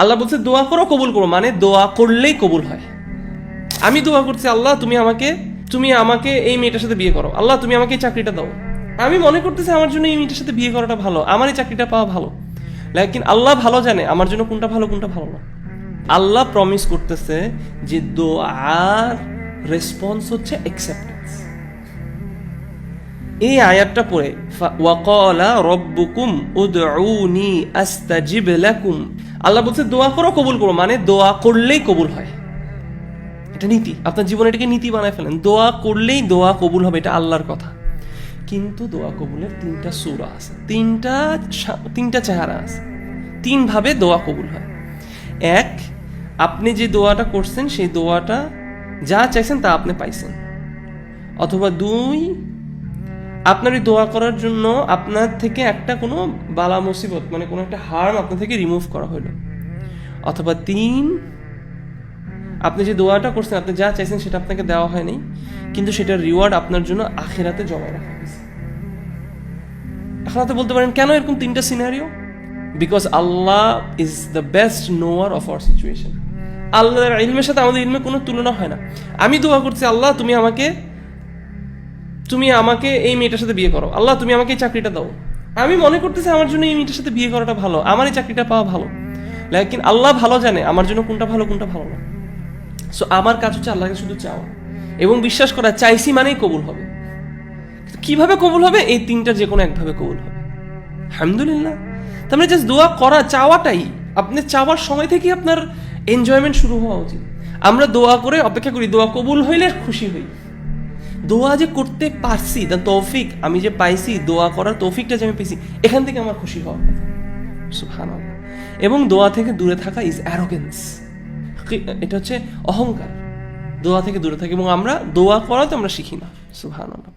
আল্লাহ বলছে দোয়া করো কবুল করো, মানে দোয়া করলেই কবুল হয়। আমি দোয়া করছি আল্লাহ তুমি আমাকে এই মেয়েটার সাথে বিয়ে করো, আল্লাহ তুমি আমাকে এই চাকরিটা দাও। আমি মনে করতেছি আমার জন্য এই মেয়েটার সাথে বিয়ে করাটা ভালো, আমার এই চাকরিটা পাওয়া ভালো, লেকিন আল্লাহ ভালো জানে আমার জন্য কোনটা ভালো কোনটা ভালো না। আল্লাহ প্রমিস করতেছে যে দোয়ার রেসপন্স হচ্ছে অ্যাকসেপ্টেন্স। এই আয়াতটা পড়ে ওয়াকালা রব্বুকুম উদউনি আস্তাজিব লাকুম, আল্লাহ বলছে দোয়া করো কবুল করো, মানে দোয়া করলেই কবুল হয়। এটা নীতি, আপনার জীবনে এটাকে নীতি বানায় ফেলেন, দোয়া করলেই দোয়া কবুল হবে, এটা আল্লাহর কথা। কিন্তু দোয়া কবুলের 3টা সূরা আছে, 3টা চেহারা আছে, 3 ভাবে দোয়া কবুল হয়। 1, আপনি যে দোয়াটা করছেন সেই দোয়াটা যা চাইছেন তা আপনি পাইছেন। অথবা 2, আপনার এই দোয়া করার জন্য আপনার থেকে একটা কোনো বালা মুসিবত, মানে কোনো একটা হার্ম আপনার থেকে রিমুভ করা হলো। অথবা 3, আপনি যে দোয়াটা করছেন আপনি যা চাইছেন সেটা আপনাকে দেওয়া হয়নি, কিন্তু সেটার রিওয়ার্ড আপনার জন্য আখিরাতে জমা রাখা হয়েছে। এখন আপনি বলতে পারেন কেন এরকম 3টা সিনারিও? বিকজ আল্লাহ is the best knower of our situation. আল্লাহর ইলমের সাথে আমাদের ইলমের কোনো তুলনা হয় না। আমি দোয়া করছি আল্লাহ তুমি আমাকে এই মেয়েটার সাথে বিয়ে করো, আল্লাহ তুমি আমাকে এই চাকরিটা দাও। আমি মনে করতেছি আমার জন্য এই মেয়েটার সাথে বিয়ে করাটা ভালো, আমার এই চাকরিটা পাওয়া ভালো, লেকিন আল্লাহ ভালো জানে আমার জন্য কোনটা ভালো কোনটা ভালো না। সো আমার কাজ হচ্ছে আল্লাহকে শুধু চাওয়া এবং বিশ্বাস করা চাইছি মানেই কবুল হবে। কিভাবে কবুল হবে? এই 3টার যে কোনো একভাবে কবুল হবে, আলহামদুলিল্লাহ। তার মানে জাস্ট দোয়া করা, চাওয়াটাই, আপনি চাওয়ার সময় থেকেই আপনার এনজয়মেন্ট শুরু হওয়া উচিত। আমরা দোয়া করে অপেক্ষা করি দোয়া কবুল হইলে খুশি হই। দোয়া যে করতে পারছি, তার তৌফিক আমি যে পাইছি, দোয়া করার তৌফিকটা যে আমি পেয়েছি, এখান থেকে আমার খুশি হওয়া কথা। সুবহানাল্লাহ। এবং দোয়া থেকে দূরে থাকা ইজ অ্যারোগেন্স, এটা হচ্ছে অহংকার। দোয়া থেকে দূরে থাকি এবং আমরা দোয়া করা তো আমরা শিখি না। সুবহানাল্লাহ।